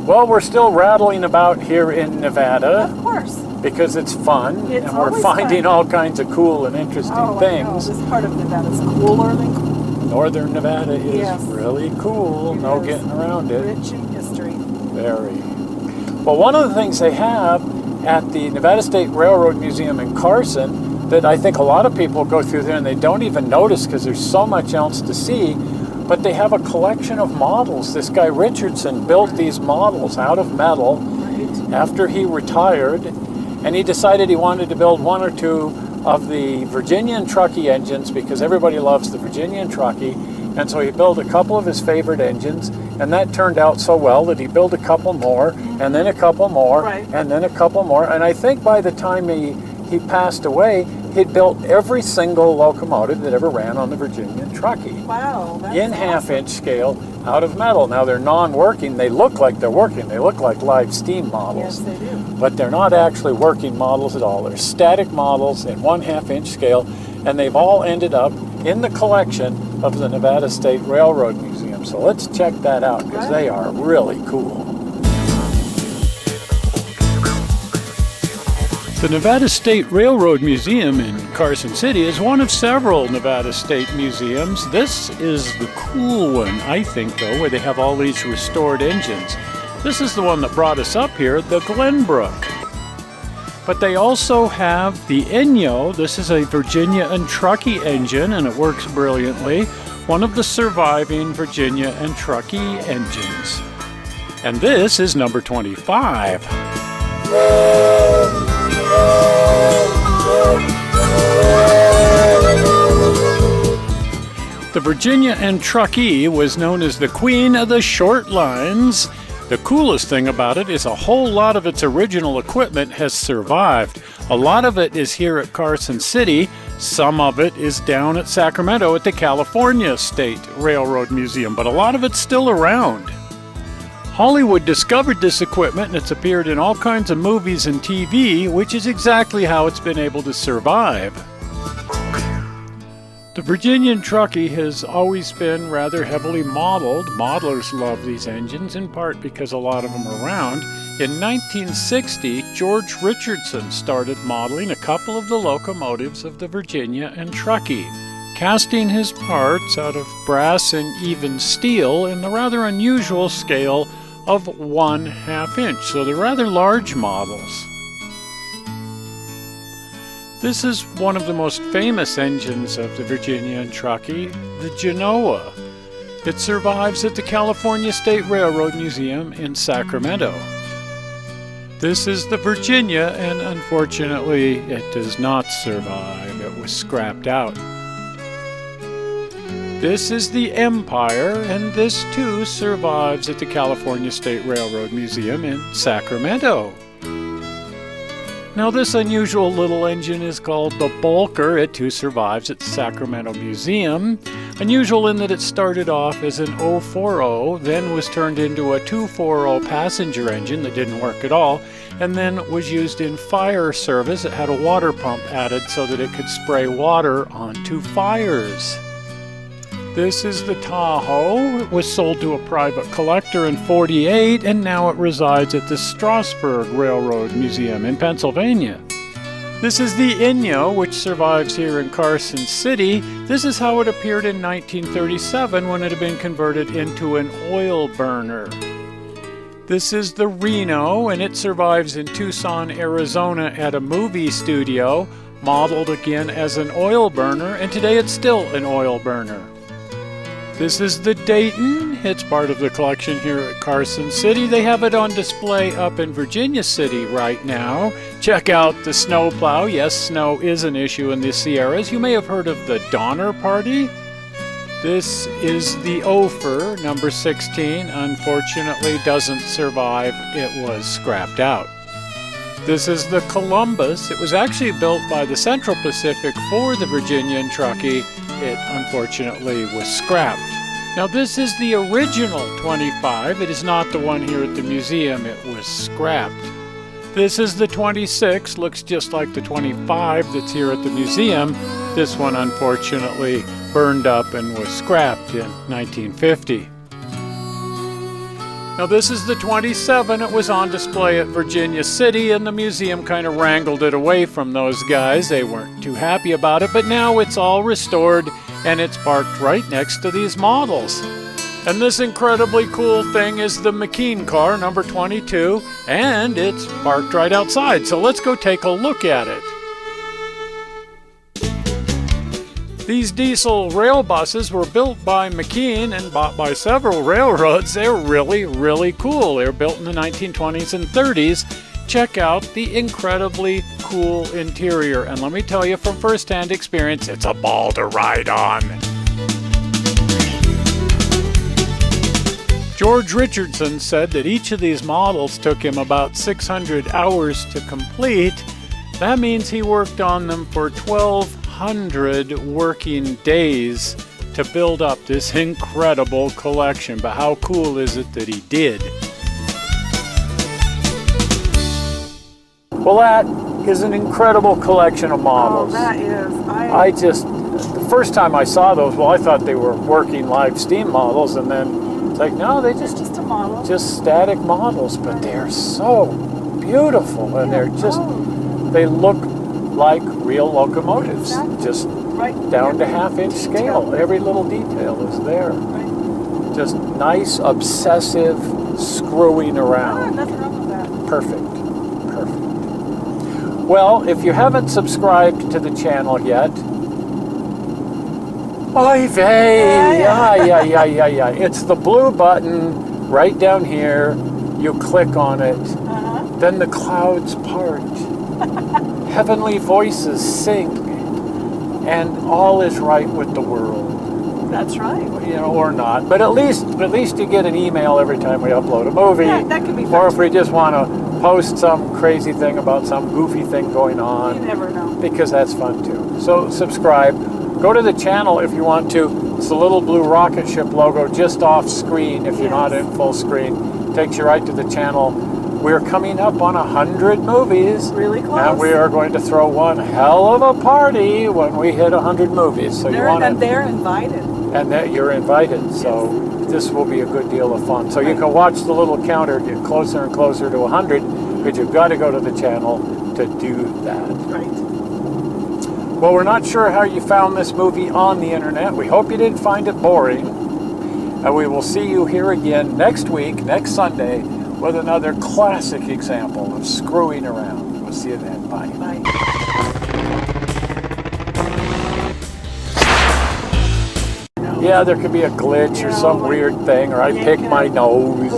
Well, we're still rattling about here in Nevada. Of course. Because it's fun, It's and we're always finding fun. all kinds of cool and interesting things. This part of Nevada is cooler than cool. Northern Nevada is Yes. really cool. It No is. getting around it. Rich in history. Very. Well, one of the things they have at the Nevada State Railroad Museum in Carson that I think a lot of people go through there and they don't even notice because there's so much else to see, but they have a collection of models. This guy Richardson built these models out of metal after he retired, and he decided he wanted to build one or two of the Virginia and Truckee engines because everybody loves the Virginia and Truckee, and so he built a couple of his favorite engines, and that turned out so well that he built a couple more, and then a couple more, and then a couple more, and I think by the time he passed away, he'd built every single locomotive that ever ran on the Virginia and Truckee. Wow, that's in awesome. half-inch scale out of metal. Now they're non-working. They look like they're working. They look like live steam models. Yes, they do. But they're not actually working models at all. They're static models in 1/2-inch scale, and they've all ended up in the collection of the Nevada State Railroad Museum. So let's check that out because they are really cool. The Nevada State Railroad Museum in Carson City is one of several Nevada State museums. This is the cool one, I think, though, where they have all these restored engines. This is the one that brought us up here, the Glenbrook. But they also have the Enyo. This is a Virginia and Truckee engine, and it works brilliantly. One of the surviving Virginia and Truckee engines. And this is number 25. The Virginia and Truckee was known as the Queen of the Short Lines. The coolest thing about it is a whole lot of its original equipment has survived. A lot of it is here at Carson City. Some of it is down at Sacramento at the California State Railroad Museum, but a lot of it's still around. Hollywood discovered this equipment and it's appeared in all kinds of movies and TV, which is exactly how it's been able to survive. The Virginia and Truckee has always been rather heavily modeled. Modelers love these engines, in part because a lot of them are around. In 1960, George Richardson started modeling a couple of the locomotives of the Virginia and Truckee, casting his parts out of brass and even steel in the rather unusual scale of 1/2 inch, so they're rather large models. This is one of the most famous engines of the Virginia and Truckee, the Genoa. It survives at the California State Railroad Museum in Sacramento. This is the Virginia, and unfortunately it does not survive. It was scrapped out. This is the Empire, and this too survives at the California State Railroad Museum in Sacramento. Now this unusual little engine is called the Bulker. It too survives at the Sacramento Museum. Unusual in that it started off as an 040, then was turned into a 240 passenger engine that didn't work at all, and then was used in fire service. It had a water pump added so that it could spray water onto fires. This is the Tahoe. It was sold to a private collector in '48, and now it resides at the Strasburg Railroad Museum in Pennsylvania. This is the Enyo, which survives here in Carson City. This is how it appeared in 1937 when it had been converted into an oil burner. This is the Reno, and it survives in Tucson, Arizona at a movie studio, modeled again as an oil burner, and today it's still an oil burner. This is the Dayton. It's part of the collection here at Carson City. They have it on display up in Virginia City right now. Check out the snow plow. Yes, snow is an issue in the Sierras. You may have heard of the Donner Party. This is the Ophir, number 16. Unfortunately, doesn't survive. It was scrapped out. This is the Columbus. It was actually built by the Central Pacific for the Virginia and Truckee. It unfortunately was scrapped. Now this is the original 25. It is not the one here at the museum. It was scrapped. This is the 26. Looks just like the 25 that's here at the museum. This one unfortunately burned up and was scrapped in 1950. Now this is the 27. It was on display at Virginia City, and the museum kind of wrangled it away from those guys. They weren't too happy about it, but now it's all restored and it's parked right next to these models. And this incredibly cool thing is the Mckean Car Number 22, and it's parked right outside. So let's go take a look at it. These diesel rail buses were built by Mckean and bought by several railroads. They're really, really cool. They were built in the 1920s and 30s. Check out the incredibly cool interior. And let me tell you from first-hand experience, it's a ball to ride on. George Richardson said that each of these models took him about 600 hours to complete. That means he worked on them for 1,200 working days to build up this incredible collection. But how cool is it that he did? Well, that is an incredible collection of models. Oh, that is. The first time I saw those, well, I thought they were working live steam models, and then it's like, no, It's just a model. just static models, but they're so beautiful, and they're just, they look like real locomotives, Exactly. just Right. down to half-inch scale. Every little detail is there. Right. Just nice, obsessive screwing around. Nothing wrong with that. Perfect. Well, if you haven't subscribed to the channel yet, oy vey! Yeah. It's the blue button right down here. You click on it. Then the clouds part. Heavenly voices sing. And all is right with the world. That's right. You know, or not. But at least you get an email every time we upload a movie. Yeah, that could be fun. Or if we just want to post some crazy thing about some goofy thing going on. You never know. Because that's fun too. So subscribe. Go to the channel if you want to. It's the little blue rocket ship logo just off screen if you're not in full screen. Takes you right to the channel. We're coming up on 100 movies. Really close. And we are going to throw one hell of a party when we hit 100 movies. So They're invited. And that you're invited. So this will be a good deal of fun. So you can watch the little counter get closer and closer to 100, but you've got to go to the channel to do that. Right. Well, we're not sure how you found this movie on the internet. We hope you didn't find it boring. And we will see you here again next week, next Sunday, with another classic example of screwing around. We'll see you then. Bye. Bye. Yeah, there could be a glitch or some weird thing, or I pick my nose.